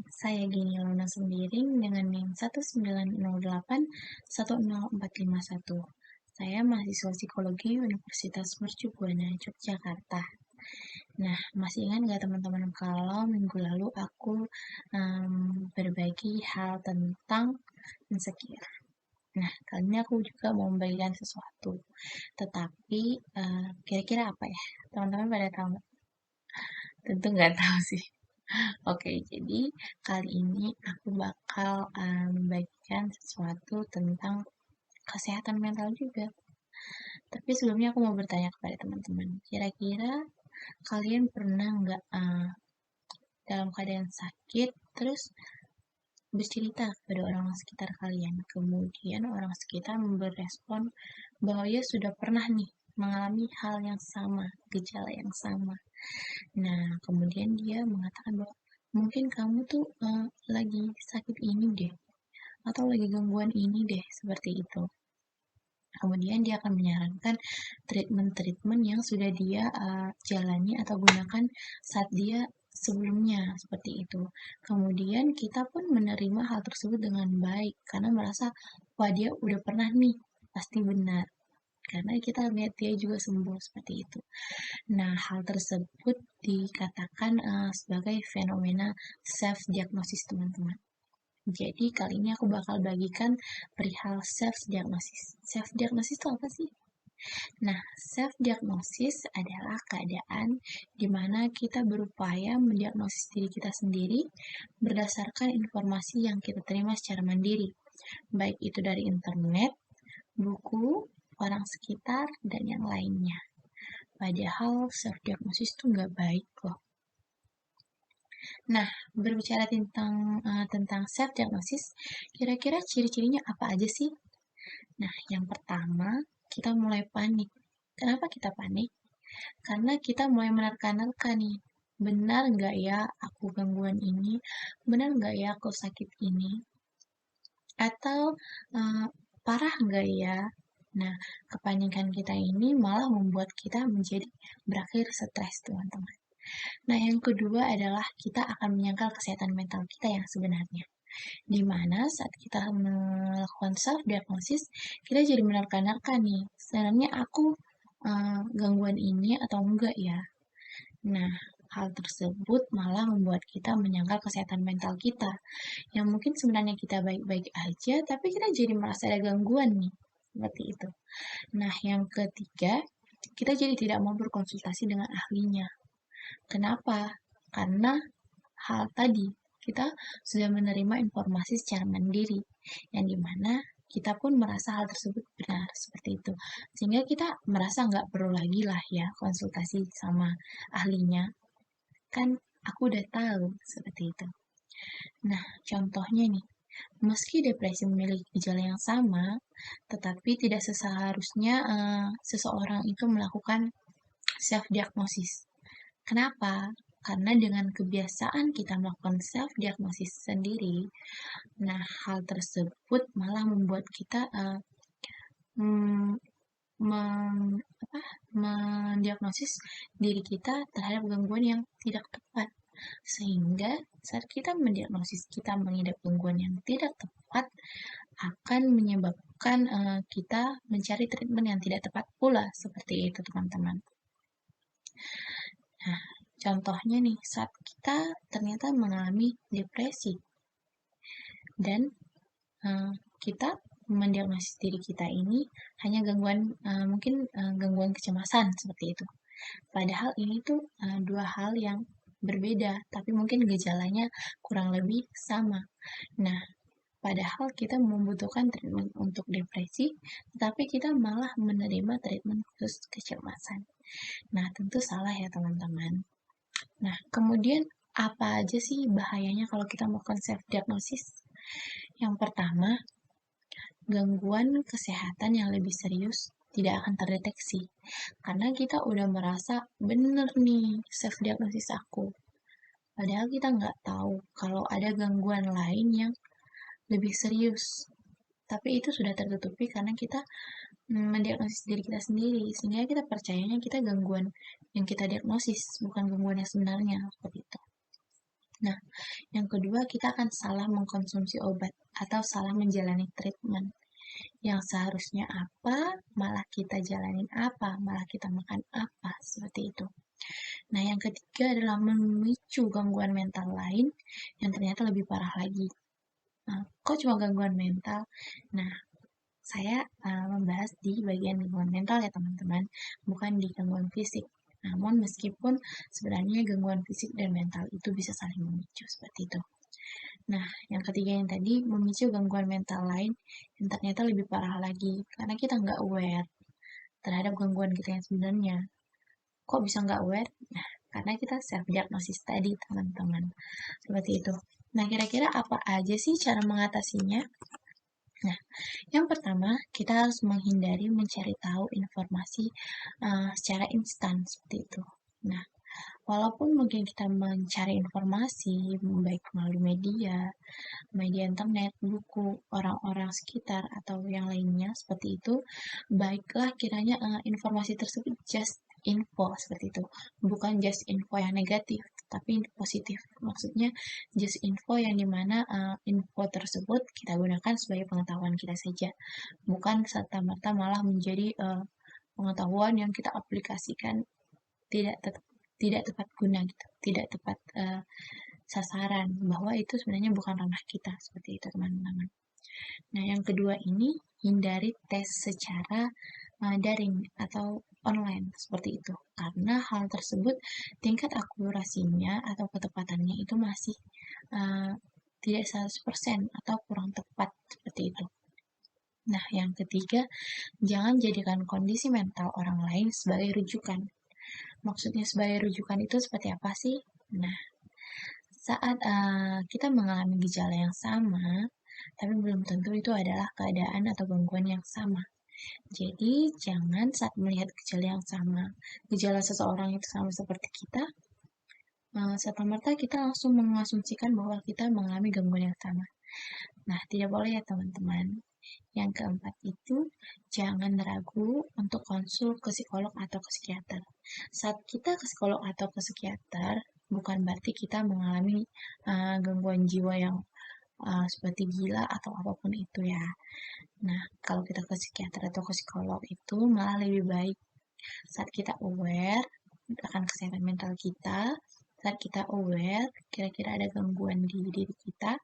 saya Gini Luna Sembiring dengan NIM 190810451. Saya mahasiswa psikologi Universitas Mercu Buana, Yogyakarta. Nah, masih ingat nggak teman-teman kalau minggu lalu aku berbagi hal tentang insecure. Nah, kali ini aku juga mau membagikan sesuatu. Tetapi kira-kira apa ya? Teman-teman pada tahu nggak? Tentu nggak tahu sih. Oke, jadi kali ini aku bakal membagikan sesuatu tentang kesehatan mental juga. Tapi sebelumnya aku mau bertanya kepada teman-teman, kira-kira kalian pernah nggak dalam keadaan sakit, terus bercerita kepada orang sekitar kalian, kemudian orang sekitar berespon bahwa ia sudah pernah nih mengalami hal yang sama, gejala yang sama. Nah, kemudian dia mengatakan bahwa mungkin kamu tuh lagi sakit ini deh, atau lagi gangguan ini deh, seperti itu. Kemudian dia akan menyarankan treatment-treatment yang sudah dia jalani atau gunakan saat dia sebelumnya, seperti itu. Kemudian kita pun menerima hal tersebut dengan baik, karena merasa, wah dia udah pernah nih, pasti benar. Karena kita lihat dia juga sembuh, seperti itu. Nah, hal tersebut dikatakan sebagai fenomena self-diagnosis, teman-teman. Jadi, kali ini aku bakal bagikan perihal self-diagnosis. Self-diagnosis itu apa sih? Nah, self-diagnosis adalah keadaan di mana kita berupaya mendiagnosis diri kita sendiri berdasarkan informasi yang kita terima secara mandiri, baik itu dari internet, buku, orang sekitar, dan yang lainnya. Padahal self-diagnosis itu nggak baik loh. Nah, berbicara tentang self-diagnosis, kira-kira ciri-cirinya apa aja sih? Nah, yang pertama, kita mulai panik. Kenapa kita panik? Karena kita mulai menerka-nerka nih. Benar nggak ya aku gangguan ini? Benar nggak ya aku sakit ini? Atau parah nggak ya? Nah, kepanikan kita ini malah membuat kita menjadi berakhir stres, teman-teman. Nah, yang kedua adalah kita akan menyangkal kesehatan mental kita yang sebenarnya. Di mana saat kita melakukan self-diagnosis, kita jadi menerka-nerka nih, sebenarnya aku gangguan ini atau enggak ya. Nah, hal tersebut malah membuat kita menyangkal kesehatan mental kita, yang mungkin sebenarnya kita baik-baik aja, tapi kita jadi merasa ada gangguan nih, seperti itu. Nah, yang ketiga, kita jadi tidak mau berkonsultasi dengan ahlinya. Kenapa? Karena hal tadi, kita sudah menerima informasi secara mandiri, yang dimana kita pun merasa hal tersebut benar, seperti itu. Sehingga kita merasa nggak perlu lagi lah ya konsultasi sama ahlinya. Kan aku udah tahu, seperti itu. Nah, contohnya nih, meski depresi memiliki gejala yang sama, tetapi tidak seharusnya seseorang itu melakukan self-diagnosis. Kenapa? Karena dengan kebiasaan kita melakukan self-diagnosis sendiri, nah hal tersebut malah membuat kita mm, mendiagnosis diri kita terhadap gangguan yang tidak tepat. Sehingga saat kita mendiagnosis kita mengidap gangguan yang tidak tepat, akan menyebabkan kita mencari treatment yang tidak tepat pula, seperti itu teman-teman. Nah, contohnya nih, saat kita ternyata mengalami depresi dan kita mendiagnosis diri kita ini hanya gangguan mungkin gangguan kecemasan seperti itu. Padahal ini tuh dua hal yang berbeda, tapi mungkin gejalanya kurang lebih sama. Nah, padahal kita membutuhkan treatment untuk depresi, tetapi kita malah menerima treatment khusus kecemasan. Nah, tentu salah ya teman-teman. Nah, kemudian apa aja sih bahayanya kalau kita melakukan self-diagnosis? Yang pertama, gangguan kesehatan yang lebih serius tidak akan terdeteksi. Karena kita udah merasa bener nih self-diagnosis aku. Padahal kita nggak tahu kalau ada gangguan lain yang lebih serius. Tapi itu sudah tertutupi karena kita mendiagnosis diri kita sendiri, sehingga kita percayanya kita gangguan yang kita diagnosis, bukan gangguan yang sebenarnya, seperti itu. Nah, yang kedua, kita akan salah mengkonsumsi obat atau salah menjalani treatment. Yang seharusnya apa, malah kita jalanin apa, malah kita makan apa, seperti itu. Nah, yang ketiga adalah memicu gangguan mental lain yang ternyata lebih parah lagi. Nah, kok cuma gangguan mental? Nah, saya membahas di bagian gangguan mental ya teman-teman, bukan di gangguan fisik. Namun meskipun sebenarnya gangguan fisik dan mental itu bisa saling memicu seperti itu. Nah, yang ketiga yang tadi memicu gangguan mental lain yang ternyata lebih parah lagi karena kita nggak aware terhadap gangguan kita yang sebenarnya. Kok bisa nggak aware? Nah, karena kita self-diagnosis tadi teman-teman. Seperti itu. Nah, kira-kira apa aja sih cara mengatasinya? Nah, yang pertama, kita harus menghindari mencari tahu informasi secara instan seperti itu. Nah, walaupun mungkin kita mencari informasi baik melalui media internet, buku, orang-orang sekitar, atau yang lainnya seperti itu, baiklah kiranya informasi tersebut just info seperti itu, bukan just info yang negatif, tapi positif. Maksudnya just info yang dimana info tersebut kita gunakan sebagai pengetahuan kita saja, bukan serta-merta malah menjadi pengetahuan yang kita aplikasikan tidak tidak tepat guna gitu, tidak tepat sasaran, bahwa itu sebenarnya bukan ranah kita seperti itu teman-teman. Nah, yang kedua ini hindari tes secara daring atau online seperti itu. Karena hal tersebut tingkat akurasinya atau ketepatannya itu masih uh, tidak 100% atau kurang tepat seperti itu. Nah, yang ketiga, jangan jadikan kondisi mental orang lain sebagai rujukan. Maksudnya sebagai rujukan itu seperti apa sih? Nah, saat kita mengalami gejala yang sama, tapi belum tentu itu adalah keadaan atau gangguan yang sama. Jadi, jangan saat melihat gejala yang sama, gejala seseorang itu sama seperti kita, serta-merta kita langsung mengasumsikan bahwa kita mengalami gangguan yang sama. Nah, tidak boleh ya teman-teman. Yang keempat itu, jangan ragu untuk konsul ke psikolog atau ke psikiater. Saat kita ke psikolog atau ke psikiater, bukan berarti kita mengalami gangguan jiwa yang seperti gila atau apapun itu ya. Nah, kalau kita ke psikiater atau ke psikolog itu malah lebih baik saat kita aware akan kesehatan mental kita, saat kita aware kira-kira ada gangguan di diri kita,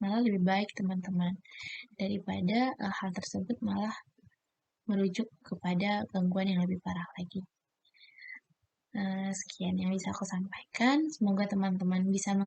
malah lebih baik teman-teman daripada hal tersebut malah merujuk kepada gangguan yang lebih parah lagi. Sekian yang bisa aku sampaikan. Semoga teman-teman bisa